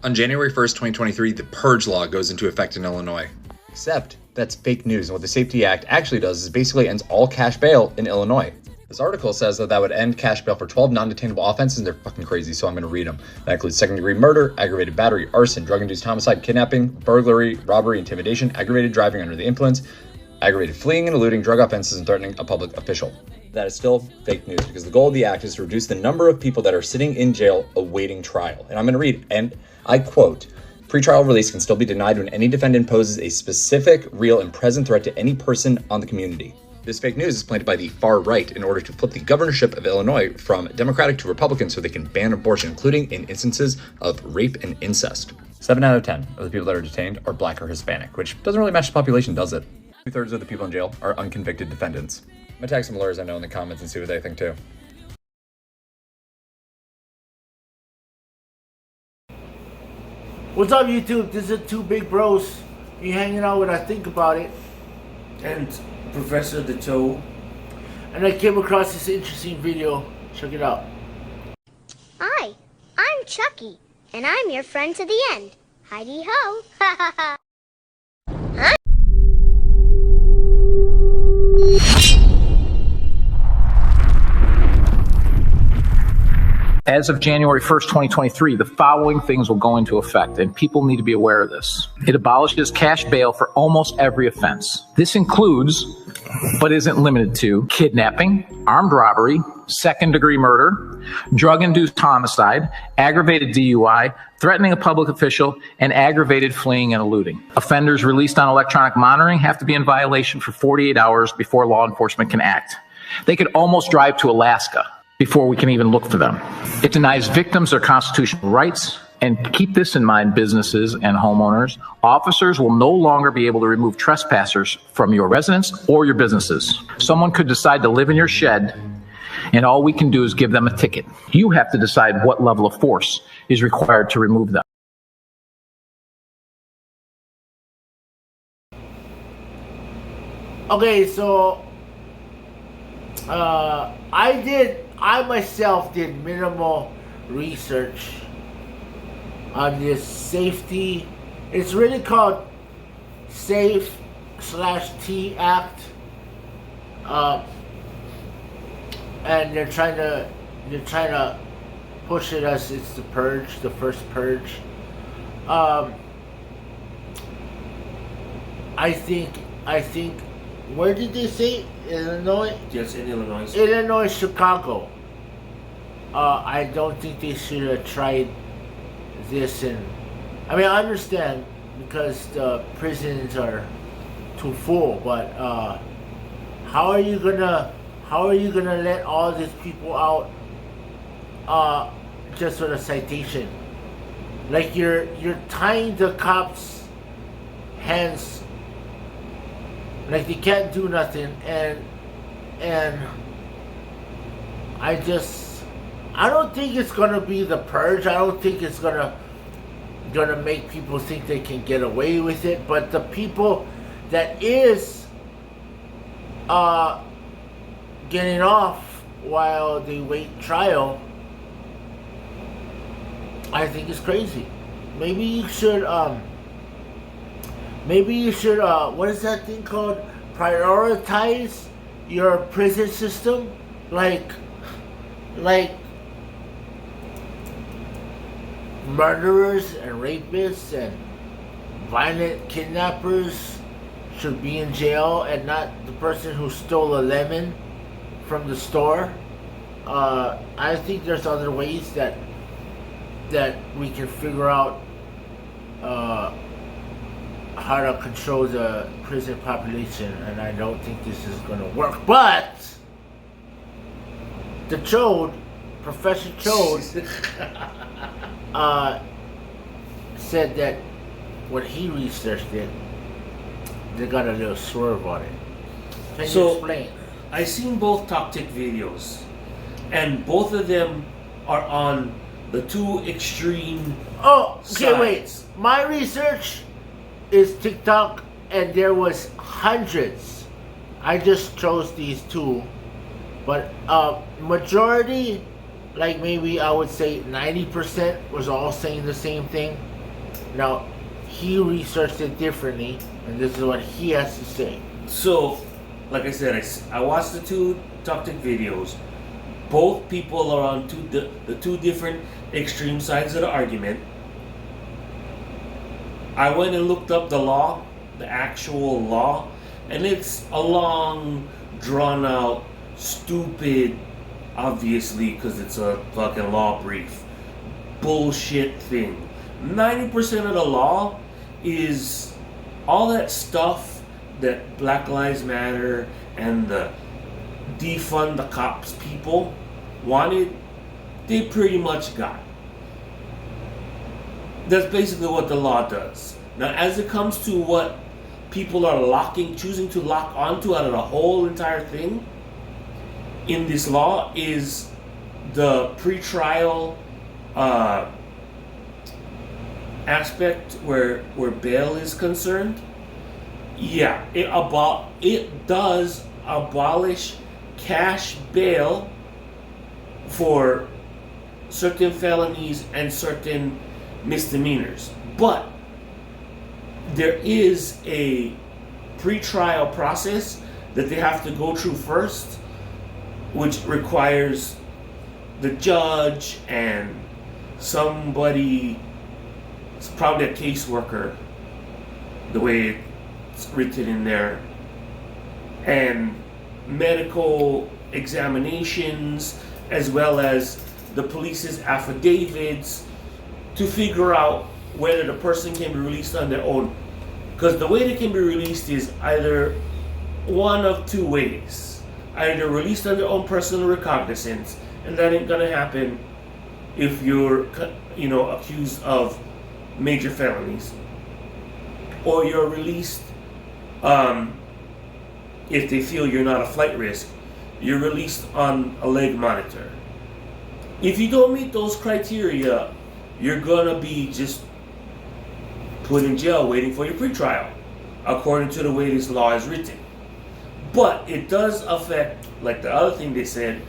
On January 1st, 2023, the Purge law goes into effect in Illinois. Except that's fake news, and what the Safety Act actually does is basically ends all cash bail in Illinois. This article says that would end cash bail for 12 non-detainable offenses, and they're fucking crazy, so I'm going to read them. That includes second-degree murder, aggravated battery, arson, drug-induced homicide, kidnapping, burglary, robbery, intimidation, aggravated driving under the influence, aggravated fleeing and eluding, drug offenses, and threatening a public official. That is still fake news, because the goal of the act is to reduce the number of people that are sitting in jail awaiting trial. And I'm going to read, and I quote, "Pretrial release can still be denied when any defendant poses a specific, real, and present threat to any person on the community." This fake news is planted by the far right in order to flip the governorship of Illinois from Democratic to Republican so they can ban abortion, including in instances of rape and incest. 7 out of 10 of the people that are detained are Black or Hispanic, which doesn't really match the population, does it? 2/3 of the people in jail are unconvicted defendants. I'm gonna tag some lawyers I know in the comments and see what they think too. What's up, YouTube? This is 2BigBros. You hanging out with I Think About It. And Professor the Toe. And I came across this interesting video. Check it out. Hi, I'm Chucky, and I'm your friend to the end. Heidi ho. Ha ha ha. As of January 1st, 2023, the following things will go into effect, and people need to be aware of this. It abolishes cash bail for almost every offense. This includes, but isn't limited to, kidnapping, armed robbery, second-degree murder, drug-induced homicide, aggravated DUI, threatening a public official, and aggravated fleeing and eluding. Offenders released on electronic monitoring have to be in violation for 48 hours before law enforcement can act. They could almost drive to Alaska before we can even look for them. It denies victims their constitutional rights. And keep this in mind, businesses and homeowners. Officers will no longer be able to remove trespassers from your residence or your businesses. Someone could decide to live in your shed, and all we can do is give them a ticket. You have to decide what level of force is required to remove them. Okay, so I myself did minimal research on this safety. It's really called Safe/T Act, and they're trying to push it as it's the purge, the first purge. I think. Where did they say? Illinois? Yes, in Illinois. Illinois, Chicago. I don't think they should have tried this. And I mean, I understand because the prisons are too full, but how are you gonna let all these people out just for a citation? Like you're tying the cops' hands. Like they can't do nothing, and I don't think it's gonna be the purge. I don't think it's gonna make people think they can get away with it. But the people that is getting off while they wait trial, I think it's crazy. Maybe you should what is that thing called? Prioritize your prison system, like murderers and rapists and violent kidnappers should be in jail, and not the person who stole a lemon from the store. I think there's other ways that we can figure out how to control the prison population, and I don't think this is going to work. But the Chode, Professor Chode, said that when he researched it, they got a little swerve on it. Can you explain? I seen both tactic videos, and both of them are on the two extreme sides. Wait. My research is TikTok, and there was hundreds. I just chose these two, but majority, like maybe I would say 90%, was all saying the same thing. Now, he researched it differently, and this is what he has to say. So, like I said, I watched the two tactic videos. Both people are on the two different extreme sides of the argument. I went and looked up the law, the actual law, and it's a long, drawn out, stupid, obviously, because it's a fucking law brief, bullshit thing. 90% of the law is all that stuff that Black Lives Matter and the defund the cops people wanted, they pretty much got. That's basically what the law does. Now, as it comes to what people are choosing to lock onto out of the whole entire thing in this law is the pretrial aspect where bail is concerned. Yeah, it does abolish cash bail for certain felonies and certain misdemeanors, but there is a pre-trial process that they have to go through first, which requires the judge and somebody, it's probably a caseworker, the way it's written in there, and medical examinations, as well as the police's affidavits to figure out whether the person can be released on their own. Because the way they can be released is either one of two ways. Either released on their own personal recognizance, and that ain't gonna happen if you're, accused of major felonies, or you're released if they feel you're not a flight risk. You're released on a leg monitor. If you don't meet those criteria, you're gonna be just put in jail waiting for your pretrial, according to the way this law is written. But it does affect, like the other thing they said,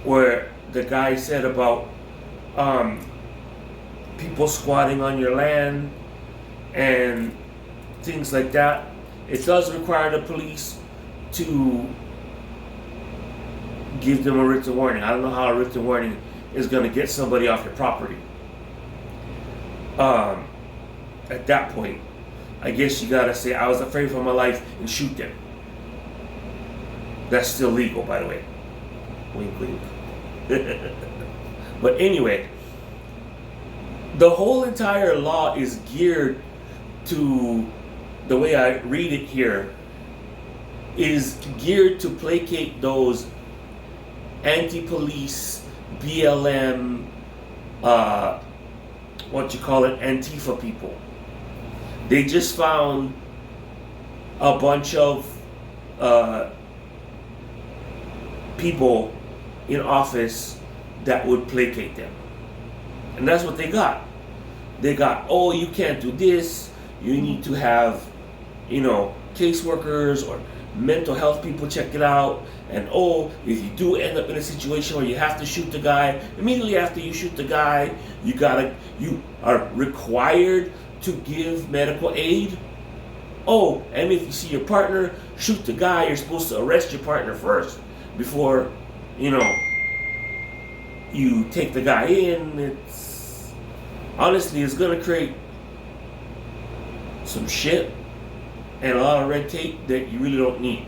where the guy said about people squatting on your land and things like that. It does require the police to give them a written warning. I don't know how a written warning is going to get somebody off your property. At that point, I guess you gotta say, I was afraid for my life, and shoot them. That's still legal, by the way. Wink, wink. But anyway, the whole entire law is geared to, the way I read it here, is geared to placate those anti-police, BLM, Antifa people. They just found a bunch of people in office that would placate them. And that's what they got. They got, oh, you can't do this. You need to have, caseworkers or mental health people check it out. And oh, if you do end up in a situation where you have to shoot the guy, immediately after you shoot the guy, you are required to give medical aid. Oh, and if you see your partner shoot the guy, you're supposed to arrest your partner first before, you take the guy in. It's gonna create some shit and a lot of red tape that you really don't need.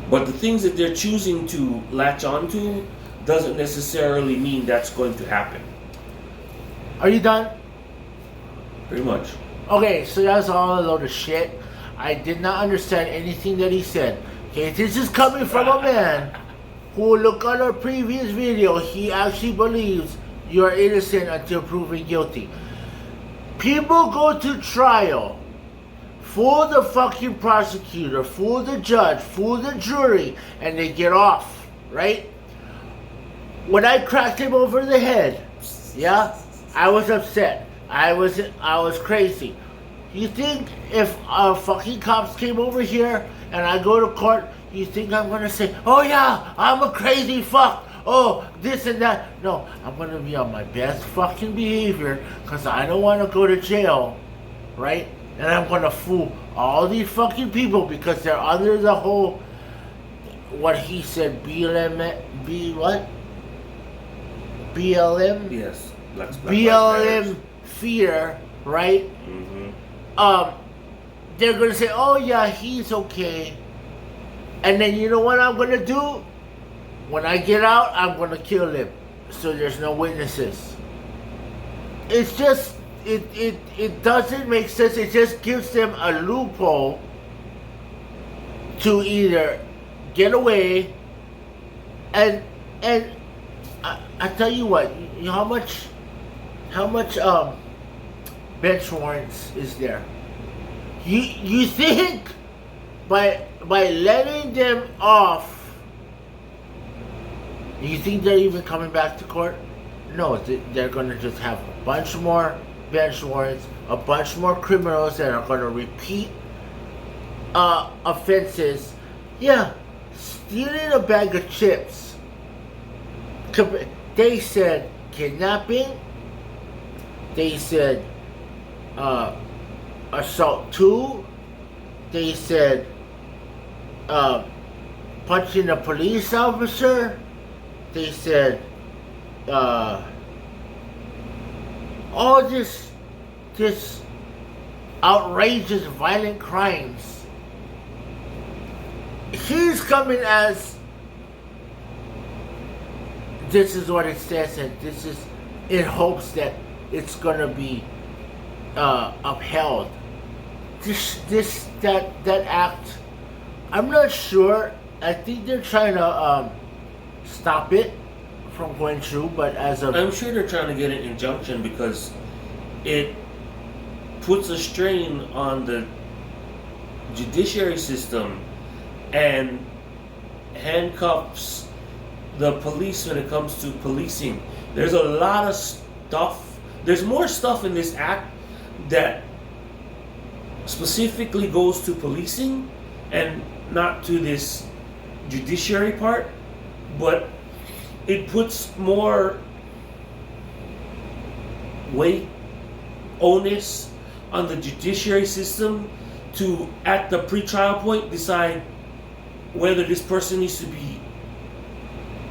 But the things that they're choosing to latch onto doesn't necessarily mean that's going to happen. Are you done? Pretty much. Okay, so that's all a load of shit. I did not understand anything that he said. Okay, this is coming from a man who, look at our previous video, he actually believes you are innocent until proven guilty. People go to trial, fool the fucking prosecutor, fool the judge, fool the jury, and they get off, right? When I cracked him over the head, yeah, I was upset. I was crazy. You think if fucking cops came over here and I go to court, you think I'm gonna say, oh yeah, I'm a crazy fuck. oh, this and that. No, I'm gonna be on my best fucking behavior because I don't want to go to jail, right? And I'm gonna fool all these fucking people because they're under the whole, what he said, what? BLM? Yes. Black BLM fear, right? Mm-hmm. They're gonna say, oh yeah, he's okay. And then you know what I'm gonna do? When I get out, I'm gonna kill him. So there's no witnesses. It's just, it doesn't make sense. It just gives them a loophole to either get away and I tell you what, you know how much bench warrants is there? You think by letting them off, you think they're even coming back to court? No, they're gonna just have a bunch more bench warrants, a bunch more criminals that are gonna repeat offenses. Yeah, stealing a bag of chips. They said kidnapping. They said assault 2. They said punching a police officer. They said all this outrageous violent crimes. He's coming as, this is what it says, and this is in hopes that it's gonna be upheld. That act, I'm not sure. I think they're trying to stop it from going through, but I'm sure they're trying to get an injunction because it puts a strain on the judiciary system and handcuffs the police when it comes to policing. There's a lot of stuff. There's more stuff in this act that specifically goes to policing and not to this judiciary part, but it puts more weight, onus on the judiciary system to, at the pre-trial point, decide whether this person needs to be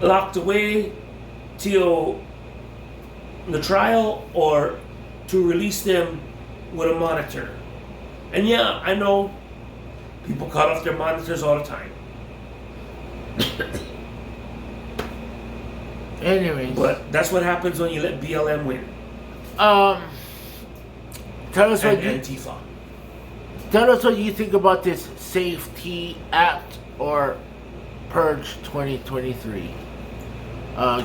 locked away till the trial or to release them with a monitor. And yeah, I know people cut off their monitors all the time. Anyways, But that's what happens when you let BLM win. Tell us And what you Antifa. tell us what you think about this Safety Act or Purge 2023.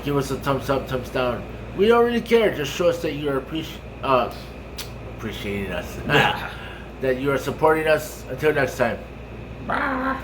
Give us a thumbs up, thumbs down. We don't really care. Just show us that you're appreciating us. Yeah. That you are supporting us. Until next time. Bye.